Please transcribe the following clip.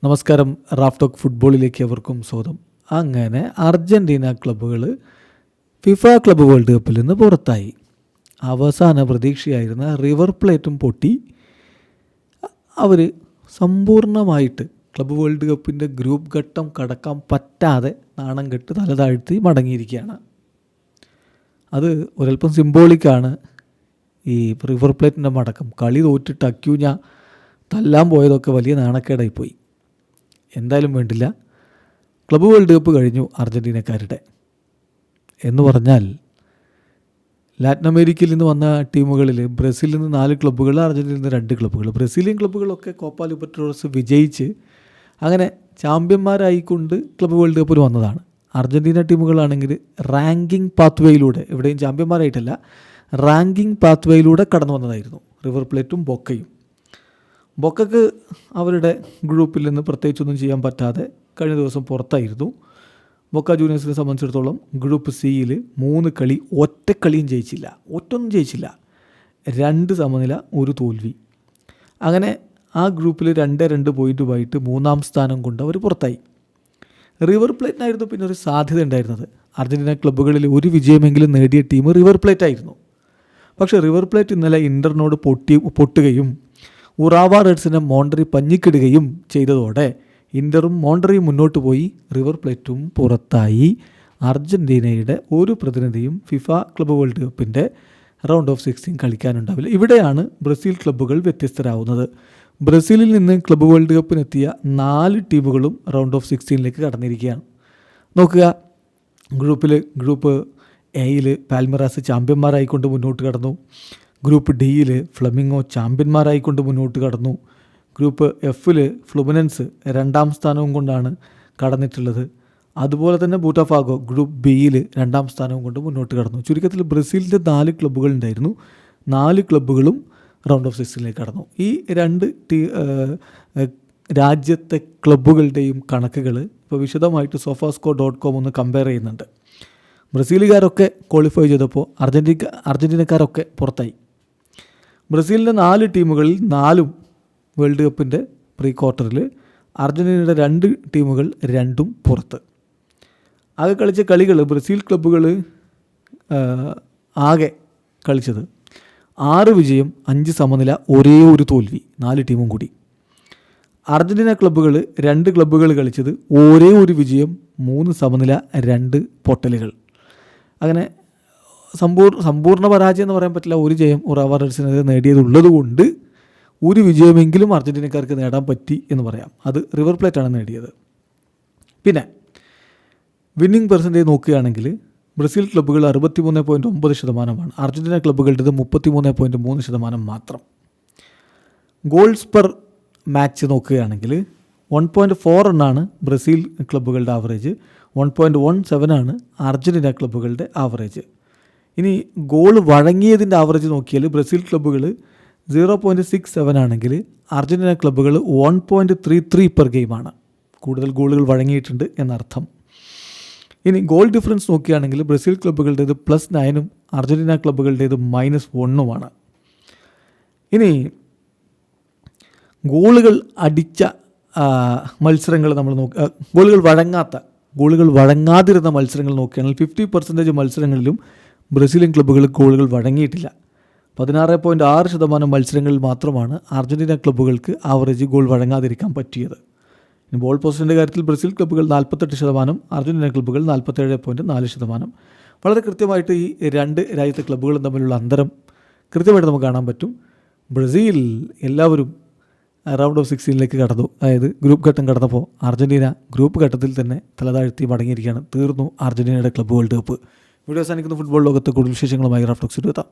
നമസ്കാരം. Raf talk ഫുട്ബോളിലേക്ക് അവർക്കും സ്വാഗതം. അങ്ങനെ അർജൻറ്റീന ക്ലബ്ബുകൾ ഫിഫ ക്ലബ്ബ് വേൾഡ് കപ്പിൽ നിന്ന് പുറത്തായി. അവസാന പ്രതീക്ഷയായിരുന്ന റിവർ പ്ലേറ്റും പൊട്ടി. അവർ സമ്പൂർണ്ണമായിട്ട് ക്ലബ്ബ് വേൾഡ് കപ്പിൻ്റെ ഗ്രൂപ്പ് ഘട്ടം കടക്കാൻ പറ്റാതെ നാണം കെട്ട് തലതാഴ്ത്തി മടങ്ങിയിരിക്കുകയാണ്. അത് ഒരൽപ്പം സിംബോളിക്കാണ്. ഈ റിവർ പ്ലേറ്റിൻ്റെ മടക്കം കളി തോറ്റിട്ട് അക്യൂഞ്ഞ തല്ലാൻ പോയതൊക്കെ വലിയ നാണക്കേടായിപ്പോയി. എന്തായാലും വേണ്ടില്ല, ക്ലബ്ബ് വേൾഡ് കപ്പ് കഴിഞ്ഞു അർജൻറ്റീനക്കാരുടെ. എന്ന് പറഞ്ഞാൽ ലാറ്റിൻ അമേരിക്കയിൽ നിന്ന് വന്ന ടീമുകളിൽ ബ്രസീലിൽ നിന്ന് 4 ക്ലബ്ബുകൾ, അർജൻറ്റീനയിൽ നിന്ന് 2 ക്ലബ്ബുകൾ. ബ്രസീലിയൻ ക്ലബ്ബുകളൊക്കെ കോപ്പ ലിബർട്ടഡോറസ് വിജയിച്ച് അങ്ങനെ ചാമ്പ്യന്മാരായിക്കൊണ്ട് ക്ലബ്ബ് വേൾഡ് കപ്പിൽ വന്നതാണ്. അർജൻറ്റീന ടീമുകളാണെങ്കിൽ റാങ്കിങ് പാത്വേയിലൂടെ, എവിടെയും ചാമ്പ്യന്മാരായിട്ടല്ല, റാങ്കിങ് പാത്വേയിലൂടെ കടന്നു വന്നതായിരുന്നു റിവർ പ്ലേറ്റും ബൊക്കയും. ബൊക്കക്ക് അവരുടെ ഗ്രൂപ്പിൽ നിന്ന് പ്രത്യേകിച്ചൊന്നും ചെയ്യാൻ പറ്റാതെ കഴിഞ്ഞ ദിവസം പുറത്തായിരുന്നു. ബൊക്ക ജൂനിയേഴ്സിനെ സംബന്ധിച്ചിടത്തോളം ഗ്രൂപ്പ് സിയിൽ 3 കളി ഒറ്റക്കളിയും ജയിച്ചില്ല, ഒറ്റൊന്നും ജയിച്ചില്ല. 2 സമനില, 1 തോൽവി. അങ്ങനെ ആ ഗ്രൂപ്പിൽ 2 പോയിൻറ്റുമായിട്ട് 3-ാം സ്ഥാനം കൊണ്ട് അവർ പുറത്തായി. റിവർ പ്ലേറ്റിനായിരുന്നു പിന്നെ ഒരു സാധ്യത ഉണ്ടായിരുന്നത്. അർജൻറ്റീന ക്ലബ്ബുകളിൽ ഒരു വിജയമെങ്കിലും നേടിയ ടീം റിവർ പ്ലേറ്റ് ആയിരുന്നു. പക്ഷേ റിവർ പ്ലേറ്റ് ഇന്നലെ ഇൻ്ററിനോട് പൊട്ടുകയും ഉറാവ റെഡ്സിനെ മോണ്ടറി പഞ്ഞിക്കിടുകയും ചെയ്തതോടെ ഇൻ്ററും മോണ്ടറിയും മുന്നോട്ട് പോയി, റിവർ പ്ലേറ്റും പുറത്തായി. അർജൻറ്റീനയുടെ ഒരു പ്രതിനിധിയും ഫിഫ ക്ലബ്ബ് വേൾഡ് കപ്പിൻ്റെ റൗണ്ട് ഓഫ് 16 കളിക്കാനുണ്ടാവില്ല. ഇവിടെയാണ് ബ്രസീൽ ക്ലബ്ബുകൾ വ്യത്യസ്തരാകുന്നത്. ബ്രസീലിൽ നിന്ന് ക്ലബ്ബ് വേൾഡ് കപ്പിനെത്തിയ 4 ടീമുകളും റൗണ്ട് ഓഫ് 16ലേക്ക് കടന്നിരിക്കുകയാണ്. നോക്കുക, ഗ്രൂപ്പ് എയിൽ പാൽമിറാസ് ചാമ്പ്യന്മാരായിക്കൊണ്ട് മുന്നോട്ട് കടന്നു. ഗ്രൂപ്പ് ഡിയിൽ ഫ്ലമിംഗോ ചാമ്പ്യന്മാരായിക്കൊണ്ട് മുന്നോട്ട് കടന്നു. ഗ്രൂപ്പ് എഫിൽ ഫ്ലുമിനൻസ് 2-ാം സ്ഥാനവും കൊണ്ടാണ് കടന്നിട്ടുള്ളത്. അതുപോലെ തന്നെ ബൂട്ടാഫാഗോ ഗ്രൂപ്പ് ബിയിൽ 2-ാം സ്ഥാനവും കൊണ്ട് മുന്നോട്ട് കടന്നു. ചുരുക്കത്തിൽ ബ്രസീലിൻ്റെ 4 ക്ലബ്ബുകൾ ഉണ്ടായിരുന്നു. 4 ക്ലബ്ബുകളും റൗണ്ട് ഓഫ് 16ലേക്ക് കടന്നു. ഈ 2 രാജ്യത്തെ ക്ലബ്ബുകളുടെയും കണക്കുകൾ ഇപ്പോൾ വിശദമായിട്ട് sofascore.com ഒന്ന് കമ്പയർ ചെയ്യുന്നുണ്ട്. ബ്രസീലുകാരൊക്കെ ക്വാളിഫൈ ചെയ്തപ്പോൾ അർജൻറ്റീനക്കാരൊക്കെ പുറത്തായി. ബ്രസീലിൻ്റെ 4 ടീമുകളിൽ 4ഉം വേൾഡ് കപ്പിൻ്റെ പ്രീ ക്വാർട്ടറിൽ, അർജൻറ്റീനയുടെ 2 ടീമുകൾ 2ഉം പുറത്ത്. ആകെ കളിച്ച കളികൾ ബ്രസീൽ ക്ലബ്ബുകൾ ആകെ കളിച്ചത് 6 വിജയം, 5 സമനില, ഒരേ ഒരു തോൽവി, 4 ടീമും കൂടി. അർജൻറ്റീന ക്ലബ്ബുകൾ 2 ക്ലബ്ബുകൾ കളിച്ചത് ഒരേ ഒരു വിജയം, 3 സമനില, 2 പൊട്ടലുകൾ. അങ്ങനെ സമ്പൂർണ്ണ പരാജയം എന്ന് പറയാൻ പറ്റില്ല. ഒരു ജയം ഉറാവ റെഡ്സിനെതിരെ നേടിയതുള്ളത് കൊണ്ട് ഒരു വിജയമെങ്കിലും അർജൻറ്റീനക്കാർക്ക് നേടാൻ പറ്റി എന്ന് പറയാം. അത് റിവർ പ്ലേറ്റാണ് നേടിയത്. പിന്നെ വിന്നിംഗ് പെർസെൻറ്റേജ് നോക്കുകയാണെങ്കിൽ ബ്രസീൽ ക്ലബ്ബുകൾ 63.9%, അർജൻറ്റീന ക്ലബ്ബുകളുടേത് 33.3% മാത്രം. ഗോൾസ് പെർ മാച്ച് നോക്കുകയാണെങ്കിൽ 1.4 റണ്ണാണ് ബ്രസീൽ ക്ലബ്ബുകളുടെ ആവറേജ്, 1.17 ആണ് അർജൻറ്റീന ക്ലബ്ബുകളുടെ ആവറേജ്. ഇനി ഗോൾ വഴങ്ങിയതിൻ്റെ ആവറേജ് നോക്കിയാൽ ബ്രസീൽ ക്ലബ്ബുകൾ 0.67 ആണെങ്കിൽ അർജൻറ്റീന ക്ലബ്ബുകൾ 1.33 പെർ ഗെയിമാണ്. കൂടുതൽ ഗോളുകൾ വഴങ്ങിയിട്ടുണ്ട് എന്നർത്ഥം. ഇനി ഗോൾ ഡിഫറൻസ് നോക്കുകയാണെങ്കിൽ ബ്രസീൽ ക്ലബ്ബുകളുടേത് +9ഉം അർജൻറ്റീന ക്ലബ്ബുകളുടേത് -1ഉമാണ്. ഇനി ഗോളുകൾ അടിച്ച മത്സരങ്ങൾ നമ്മൾ ഗോളുകൾ വഴങ്ങാതിരുന്ന മത്സരങ്ങൾ നോക്കുകയാണെങ്കിൽ 50% മത്സരങ്ങളിലും ബ്രസീലിയൻ ക്ലബ്ബുകൾ ഗോളുകൾ വഴങ്ങിയിട്ടില്ല. 16.6% മത്സരങ്ങളിൽ മാത്രമാണ് അർജൻറ്റീന ക്ലബ്ബുകൾക്ക് ആവറേജ് ഗോൾ വഴങ്ങാതിരിക്കാൻ പറ്റിയത്. ഇനി ബോൾ പൊസിഷൻ്റെ കാര്യത്തിൽ ബ്രസീൽ ക്ലബ്ബുകൾ 48%, അർജൻറ്റീന ക്ലബ്ബുകൾ 47.4%. വളരെ കൃത്യമായിട്ട് ഈ 2 രാജ്യത്തെ ക്ലബ്ബുകളും തമ്മിലുള്ള അന്തരം കൃത്യമായിട്ട് നമുക്ക് കാണാൻ പറ്റും. ബ്രസീൽ എല്ലാവരും റൗണ്ട് ഓഫ് 16ലേക്ക് കടന്നു. അതായത് ഗ്രൂപ്പ് ഘട്ടം കടന്നപ്പോൾ അർജൻറ്റീന ഗ്രൂപ്പ് ഘട്ടത്തിൽ തന്നെ തലതാഴ്ത്തി മടങ്ങിയിരിക്കുകയാണ്. തീർന്നു അർജൻറ്റീനയുടെ ക്ലബ്ബ് വേൾഡ് കപ്പ്. വീഡിയോ അവസാനിക്കുന്ന ഫുട്ബോൾ ലോകത്തെ കൂടുതൽ വിശേഷങ്ങളുമായി റാഫ് ടോക്സിൽ എത്താം.